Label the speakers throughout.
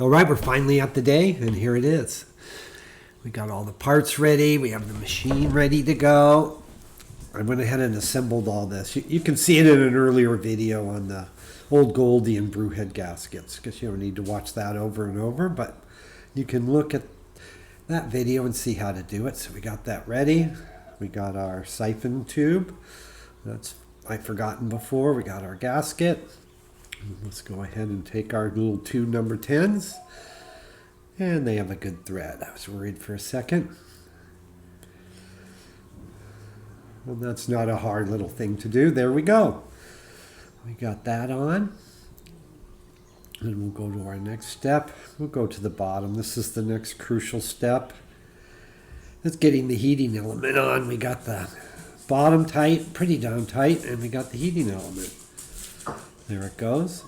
Speaker 1: All right, we're finally at the day, and here it is. We got all the parts ready. We have the machine ready to go. I went ahead and assembled all this. You can see it in an earlier video on the old Goldie and Brewhead gaskets, because you don't need to watch that over and over, but you can look at that video and see how to do it. So we got that ready. We got our siphon tube. That's I've forgotten before. We got our gasket. Let's go ahead and take our little two number 10s. And they have a good thread. I was worried for a second. Well, that's not a hard little thing to do. There we go. We got that on. And we'll go to our next step. We'll go to the bottom. This is the next crucial step. It's getting the heating element on. We got the bottom tight, pretty down tight, and we got the heating element. There it goes.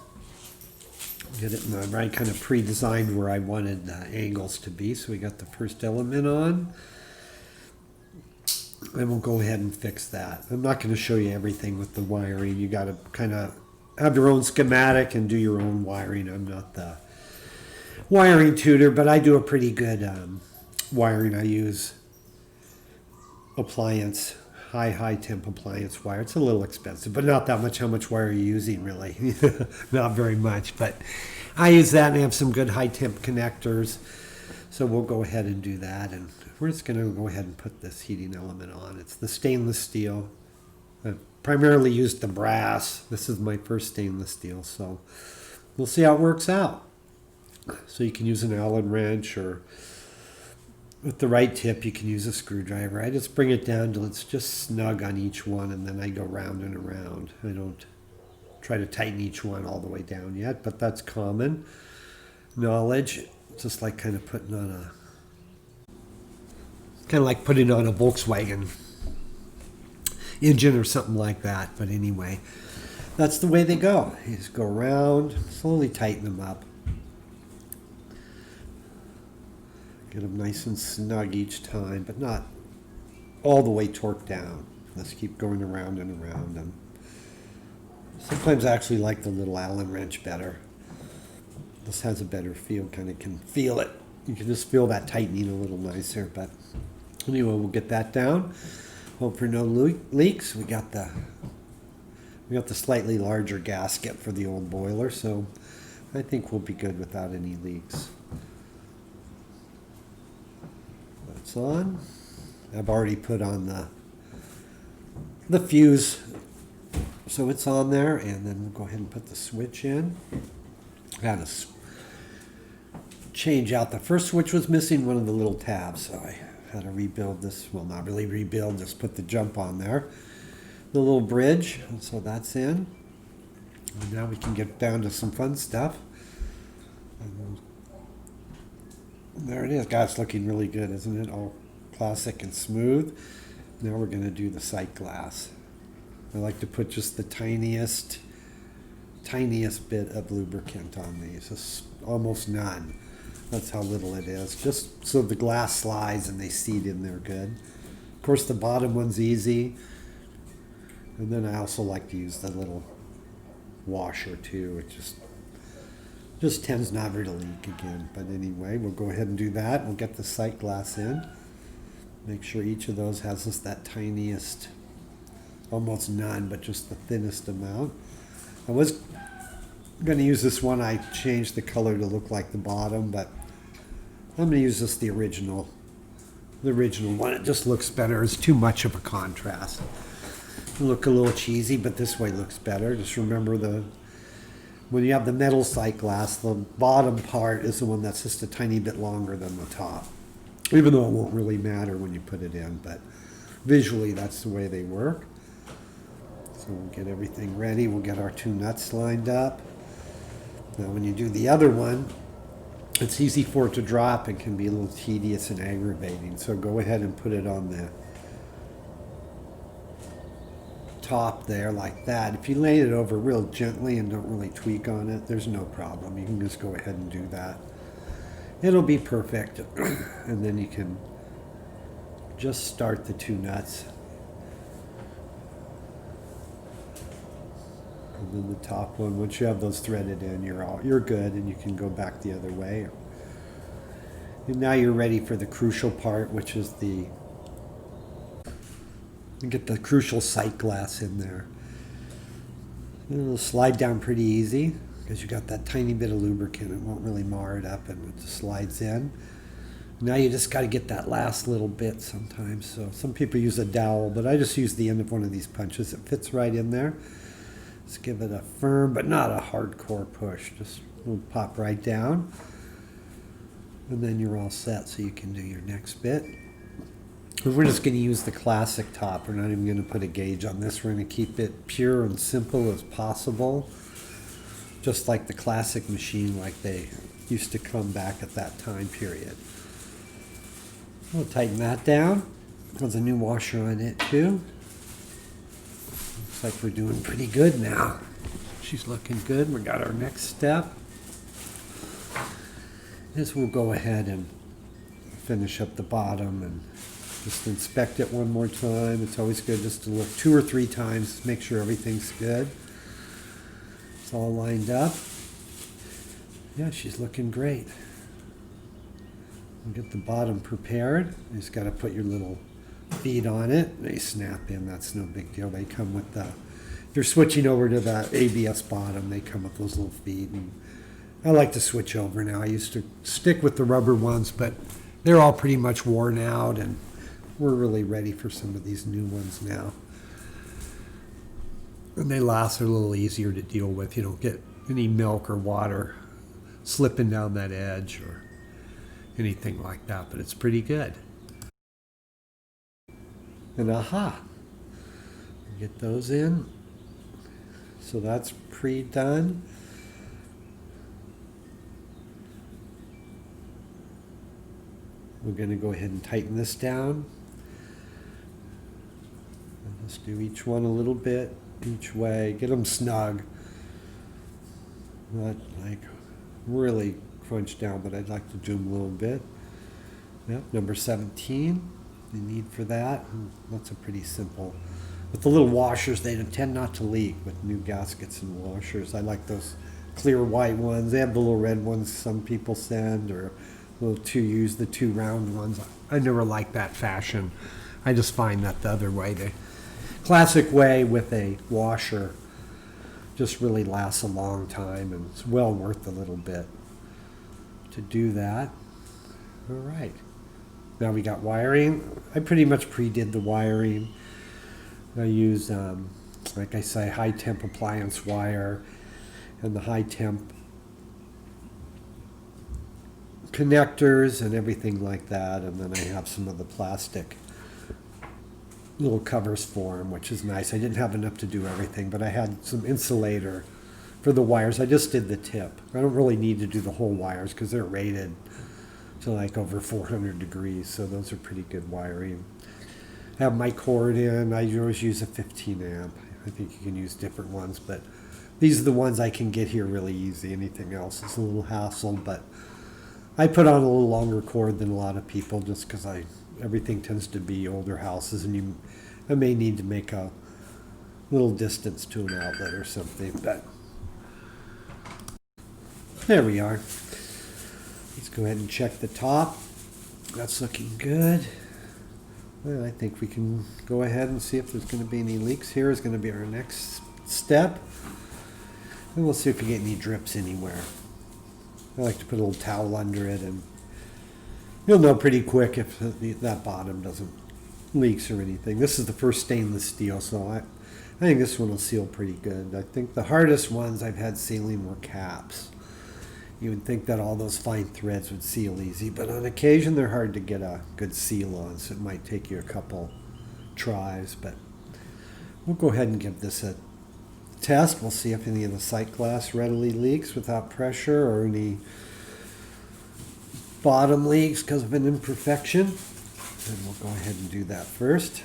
Speaker 1: Get it, and I kind of pre-designed where I wanted the angles to be. So we got the first element on. And we'll go ahead and fix that. I'm not going to show you everything with the wiring. You got to kind of have your own schematic and do your own wiring. I'm not the wiring tutor, but I do a pretty good wiring. I use appliance, high temp appliance wire. It's a little expensive, but not that much. How much wire are you using, really? Not very much, but I use that and have some good high temp connectors. So we'll go ahead and do that, and we're just going to go ahead and put this heating element on. It's the stainless steel. I primarily used the brass. This is my first stainless steel, so we'll see how it works out. So you can use an Allen wrench, or with the right tip, you can use a screwdriver. I just bring it down till it's just snug on each one, and then I go round and around. I don't try to tighten each one all the way down yet, but that's common knowledge. It's just like kind of putting on a Volkswagen engine or something like that. But anyway, that's the way they go. You just go around, slowly tighten them up. Get them nice and snug each time, but not all the way torqued down. Let's keep going around and around. And sometimes I actually like the little Allen wrench better. This has a better feel, kind of can feel it. You can just feel that tightening a little nicer. But anyway, we'll get that down. Hope for no leaks. We got the slightly larger gasket for the old boiler, so I think we'll be good without any leaks. That's on. I've already put on the fuse, so it's on there, and then we'll go ahead and put the switch in. I had to change out the first switch, was missing one of the little tabs, so I had to rebuild this. Well, not really rebuild, just put the jump on there. The little bridge, and so that's in. And now we can get down to some fun stuff. And there it is. God, it's looking really good, isn't it? All classic and smooth. Now we're going to do the sight glass. I like to put just the tiniest bit of lubricant on these. Just almost none. That's how little it is. Just so the glass slides and they seat in there good. Of course, the bottom one's easy. And then I also like to use the little washer too. It just tends never to leak again. But anyway, we'll go ahead and do that. We'll get the sight glass in. Make sure each of those has just that tiniest, almost none, but just the thinnest amount. I was going to use this one. I changed the color to look like the bottom, but I'm going to use this, the original one. It just looks better. It's too much of a contrast. It'll look a little cheesy, but this way looks better. Just remember when you have the metal sight glass, the bottom part is the one that's just a tiny bit longer than the top, even though it won't really matter when you put it in, but visually that's the way they work. So we'll get everything ready. We'll get our two nuts lined up. Now when you do the other one, it's easy for it to drop and can be a little tedious and aggravating. So go ahead and put it on the top there like that. If you lay it over real gently and don't really tweak on it, there's no problem. You can just go ahead and do that. It'll be perfect. And then you can just start the two nuts. And then the top one. Once you have those threaded in, you're good, and you can go back the other way. And now you're ready for the crucial part, which is get the crucial sight glass in there. It'll slide down pretty easy because you got that tiny bit of lubricant. It won't really mar it up, and it just slides in. Now you just got to get that last little bit sometimes. So some people use a dowel, but I just use the end of one of these punches. It fits right in there. Let's give it a firm, but not a hardcore push. Just it'll pop right down. And then you're all set, so you can do your next bit. We're just going to use the classic top. We're not even going to put a gauge on this. We're going to keep it pure and simple as possible. Just like the classic machine, like they used to come back at that time period. We'll tighten that down. There's a new washer on it too. Looks like we're doing pretty good now. She's looking good. We got our next step. Is we'll go ahead and finish up the bottom and just inspect it one more time. It's always good just to look 2 or 3 times, make sure everything's good. It's all lined up. Yeah, she's looking great. We'll get the bottom prepared. You just got to put your little feet on it. They snap in. That's no big deal. They come with the, if you're switching over to the ABS bottom, they come with those little feet. And I like to switch over now. I used to stick with the rubber ones, but they're all pretty much worn out, and we're really ready for some of these new ones now. And they last, they're a little easier to deal with. You don't get any milk or water slipping down that edge or anything like that, but it's pretty good. And aha, get those in. So that's pre-done. We're going to go ahead and tighten this down. And just do each one a little bit, each way. Get them snug. Not like really crunch down, but I'd like to do them a little bit. Yep, number 17, the need for that. That's a pretty simple. With the little washers, they tend not to leak with new gaskets and washers. I like those clear white ones. They have the little red ones some people send, or use the 2 round ones. I never liked that fashion. I just find that the other way, the classic way with a washer, just really lasts a long time, and it's well worth a little bit to do that. All right. Now we got wiring. I pretty much pre-did the wiring. I use, like I say, high temp appliance wire and the high temp connectors and everything like that, and then I have some of the plastic little covers for them, which is nice. I didn't have enough to do everything, but I had some insulator for the wires. I just did the tip. I don't really need to do the whole wires because they're rated to like over 400 degrees, so those are pretty good wiring. I have my cord in. I always use a 15 amp. I think you can use different ones, but these are the ones I can get here really easy. Anything else is a little hassle, but I put on a little longer cord than a lot of people just because everything tends to be older houses, and I may need to make a little distance to an outlet or something, but there we are. Let's go ahead and check the top. That's looking good. Well, I think we can go ahead and see if there's going to be any leaks. Here is going to be our next step, and we'll see if we get any drips anywhere. I like to put a little towel under it, and you'll know pretty quick if that bottom doesn't leaks or anything. This is the first stainless steel, so I think this one will seal pretty good. I think the hardest ones I've had sealing were caps. You would think that all those fine threads would seal easy, but on occasion they're hard to get a good seal on, so it might take you a couple tries, but we'll go ahead and give this a test. We'll see if any of the sight glass readily leaks without pressure, or any bottom leaks because of an imperfection. And we'll go ahead and do that first.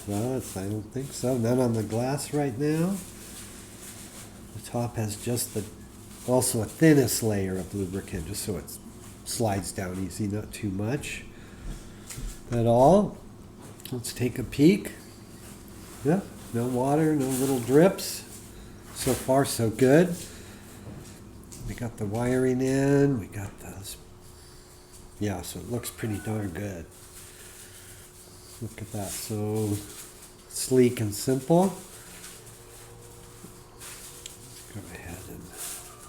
Speaker 1: Well, I don't think so. None on the glass right now. The top has just also a thinnest layer of lubricant, just so it slides down easy, not too much at all. Let's take a peek. Yeah, no water, no little drips. So far, so good. We got the wiring in. We got those. Yeah, so it looks pretty darn good. Look at that. So sleek and simple. Go ahead and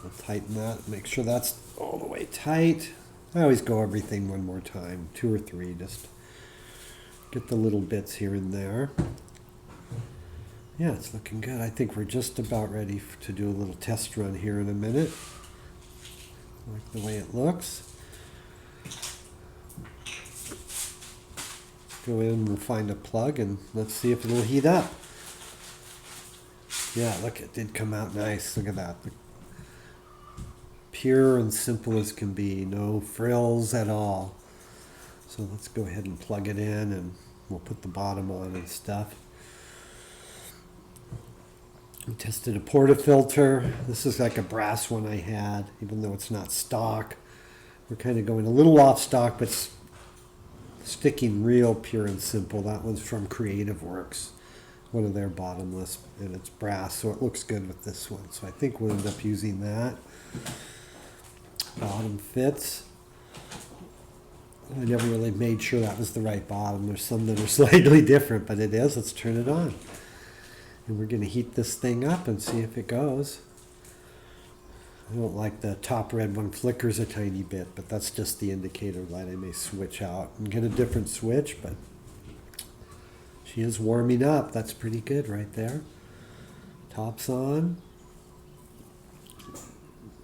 Speaker 1: we'll tighten that. Make sure that's all the way tight. I always go everything one more time, 2 or 3, just get the little bits here and there. Yeah, it's looking good. I think we're just about ready to do a little test run here in a minute. Like the way it looks. Go in and we'll find a plug and let's see if it'll heat up. Yeah, look, it did come out nice. Look at that. Pure and simple as can be. No frills at all. So let's go ahead and plug it in and we'll put the bottom on and stuff. We tested a portafilter. This is like a brass one I had, even though it's not stock. We're kind of going a little off stock, but sticking real pure and simple. That one's from Creative Works, one of their bottomless, and it's brass, so it looks good with this one. So I think we'll end up using that. Bottom fits. I never really made sure that was the right bottom. There's some that are slightly different, but it is. Let's turn it on. And we're going to heat this thing up and see if it goes. I don't like the top red one flickers a tiny bit, but that's just the indicator light. I may switch out and get a different switch, but she is warming up. That's pretty good right there. Top's on.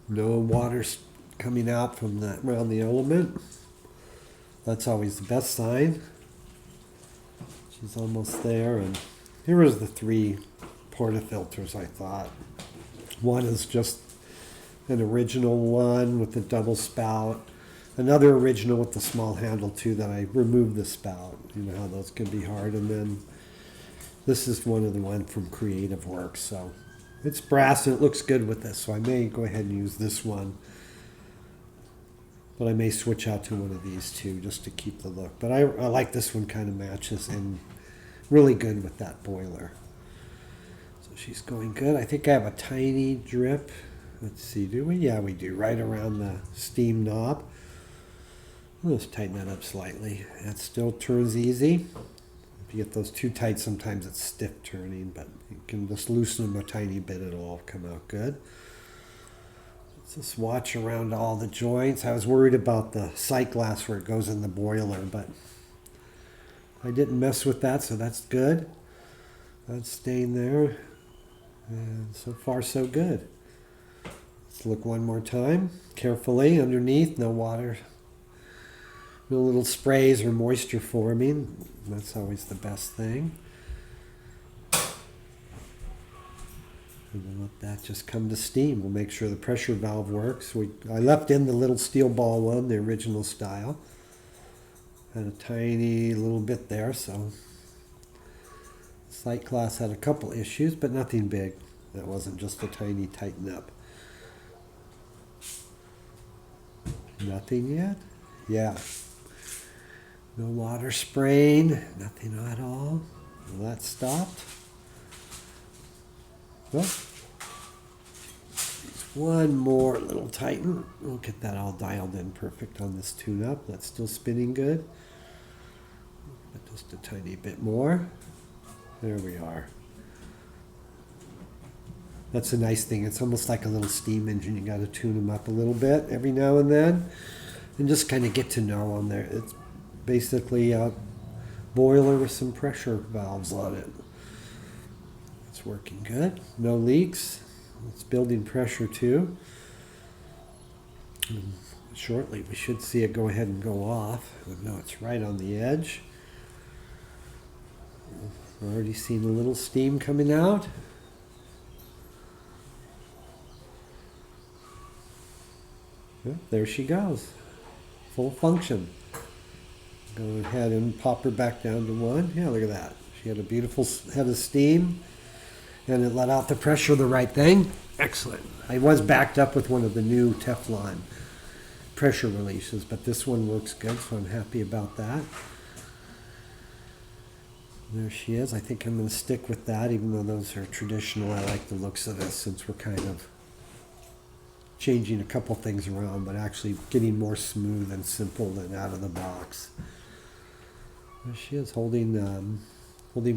Speaker 1: No water coming out from around the element. That's always the best sign. She's almost there, and here was the 3 portafilters I thought. One is just an original one with the double spout. Another original with the small handle too that I removed the spout. You know how those can be hard. And then this is one of the one from Creative Works. So it's brass and it looks good with this. So I may go ahead and use this one. But I may switch out to one of these two just to keep the look. But I like this one, kind of matches and really good with that boiler. So she's going good. I think I have a tiny drip. Let's see, do we? Yeah, we do. Right around the steam knob. Let's tighten that up slightly. That still turns easy. If you get those too tight, sometimes it's stiff turning, but you can just loosen them a tiny bit. It'll all come out good. Let's just watch around all the joints. I was worried about the sight glass where it goes in the boiler, but I didn't mess with that, so that's good. That's staying there. And so far, so good. Let's look one more time. Carefully underneath, no water. No little sprays or moisture forming. That's always the best thing. And then let that just come to steam. We'll make sure the pressure valve works. I left in the little steel ball one, the original style. Had a tiny little bit there, so sight glass had a couple issues, but nothing big. That wasn't just a tiny tighten up. Nothing yet? Yeah. No water spraying, nothing at all. Well, that stopped. Well, one more little tighten. We'll get that all dialed in perfect on this tune-up. That's still spinning good. But just a tiny bit more. There we are. That's a nice thing. It's almost like a little steam engine. You got to tune them up a little bit every now and then, and just kind of get to know them. There, it's basically a boiler with some pressure valves on it. It's working good. No leaks. It's building pressure too. And shortly, we should see it go ahead and go off. No, it's right on the edge. We've already seen a little steam coming out. Yeah, there she goes. Full function. Go ahead and pop her back down to 1. Yeah, look at that. She had a beautiful head of steam, and it let out the pressure the right thing. Excellent. I was backed up with one of the new Teflon pressure releases, but this one works good, so I'm happy about that. There she is. I think I'm going to stick with that, even though those are traditional. I like the looks of this since we're kind of changing a couple things around, but actually getting more smooth and simple than out of the box. There she is, holding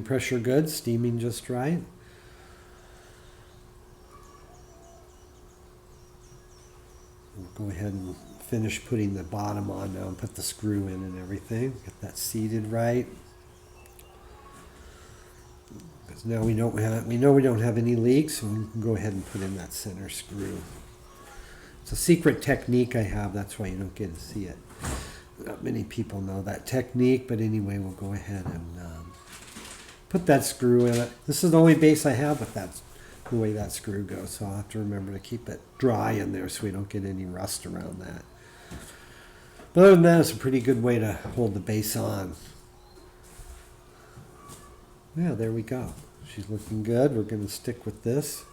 Speaker 1: pressure good, steaming just right. We'll go ahead and finish putting the bottom on now and put the screw in and everything. Get that seated right. Because now we know we don't have any leaks, so we can go ahead and put in that center screw. It's a secret technique I have, that's why you don't get to see it. Not many people know that technique, but anyway, we'll go ahead and put that screw in it. This is the only base I have with that, the way that screw goes, so I'll have to remember to keep it dry in there so we don't get any rust around that. But other than that, it's a pretty good way to hold the base on. Yeah, there we go. She's looking good. We're going to stick with this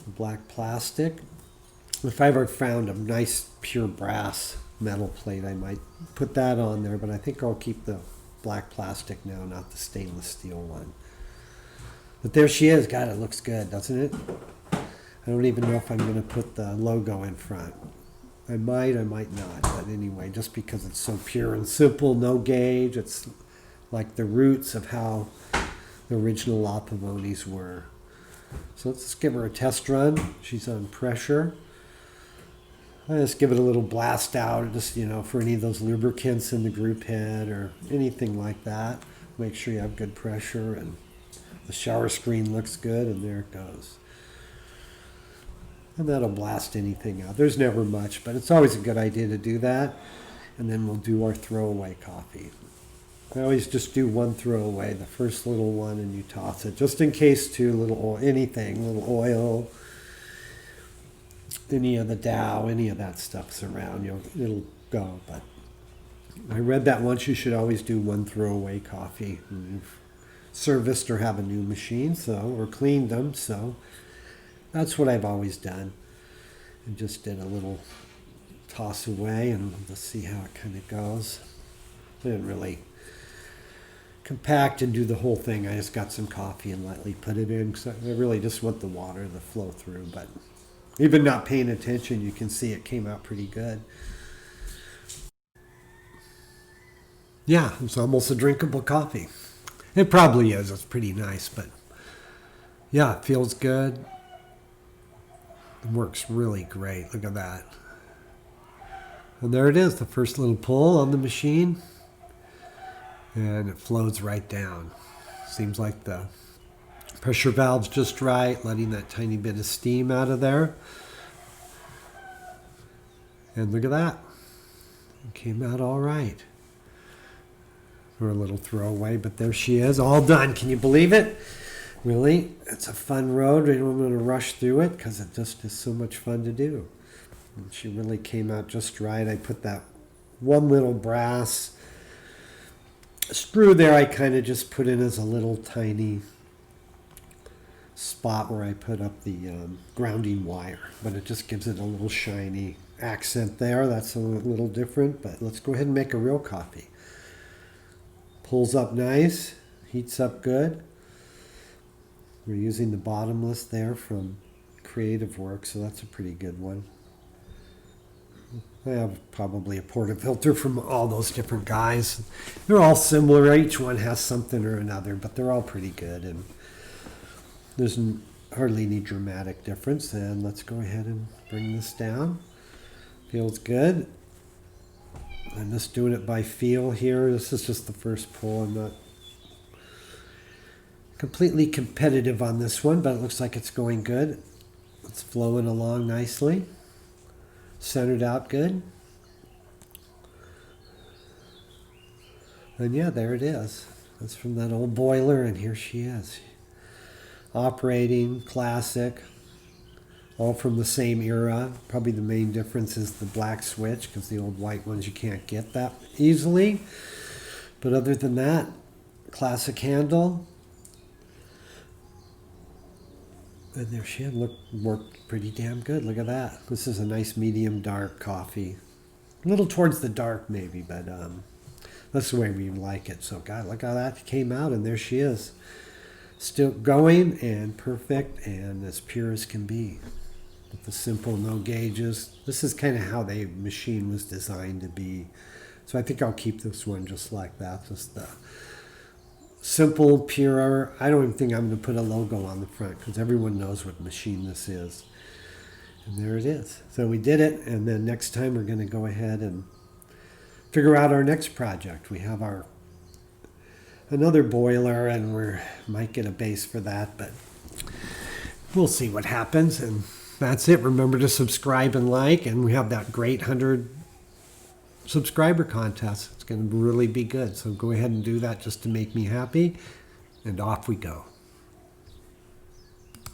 Speaker 1: black plastic. If I ever found a nice pure brass metal plate, I might put that on there, but I think I'll keep the black plastic now, not the stainless steel one. But there she is. God, it looks good, doesn't it? I don't even know if I'm going to put the logo in front. I might not, but anyway, just because it's so pure and simple, no gauge, it's like the roots of how the original La Pavonis were. So let's give her a test run. She's on pressure. I just give it a little blast out, just for any of those lubricants in the group head or anything like that. Make sure you have good pressure, and the shower screen looks good, and there it goes. And that'll blast anything out. There's never much, but it's always a good idea to do that. And then we'll do our throwaway coffee. I always just do one throwaway, the first little one, and you toss it, just in case too, little oil, anything, little oil, any of the Dow, any of that stuff's around, it'll go. But I read that once you should always do one throwaway coffee when you've serviced or have a new machine, or cleaned them, so that's what I've always done. And just did a little toss away, and we'll just see how it kind of goes. I didn't really compact and do the whole thing. I just got some coffee and lightly put it in, because I really just want the water to flow through. But even not paying attention, you can see it came out pretty good. Yeah, it's almost a drinkable coffee. It probably is. It's pretty nice, but yeah, it feels good. It works really great. Look at that. And there it is, the first little pull on the machine. And it flows right down. Seems like the pressure valve's just right, letting that tiny bit of steam out of there. And look at that. It came out all right. For a little throwaway, but there she is, all done. Can you believe it? Really, it's a fun road. I don't want to rush through it because it just is so much fun to do. And she really came out just right. I put that one little brass screw there. I kind of just put in as a little tiny spot where I put up the grounding wire, but it just gives it a little shiny accent there. That's a little different, but let's go ahead and make a real coffee. Pulls up nice, heats up good. We're using the bottomless there from Creative Work, so that's a pretty good one. I have probably a portafilter from all those different guys. They're all similar. Each one has something or another, but they're all pretty good, and there's hardly any dramatic difference. And let's go ahead and bring this down. Feels good. I'm just doing it by feel here. This is just the first pull. I'm not completely competitive on this one, but it looks like it's going good. It's flowing along nicely. Centered out good. And yeah, there it is. That's from that old boiler, and here she is. Operating, classic, all from the same era. Probably the main difference is the black switch, because the old white ones you can't get that easily. But other than that, classic handle. And there she had worked pretty damn good. Look at that. This is a nice medium dark coffee. A little towards the dark maybe, but That's the way we like it. So God, look how that came out, and there she is. Still going and perfect and as pure as can be. With the simple no gauges. This is kind of how the machine was designed to be. So I think I'll keep this one just like that. Just the simple, pure. I don't even think I'm going to put a logo on the front because everyone knows what machine this is. And there it is. So we did it, and then next time we're going to go ahead and figure out our next project. We have another boiler, and we might get a base for that, but we'll see what happens. And that's it. Remember to subscribe and like, and we have that great 100 subscriber contest. It's going to really be good. So go ahead and do that just to make me happy, and off we go.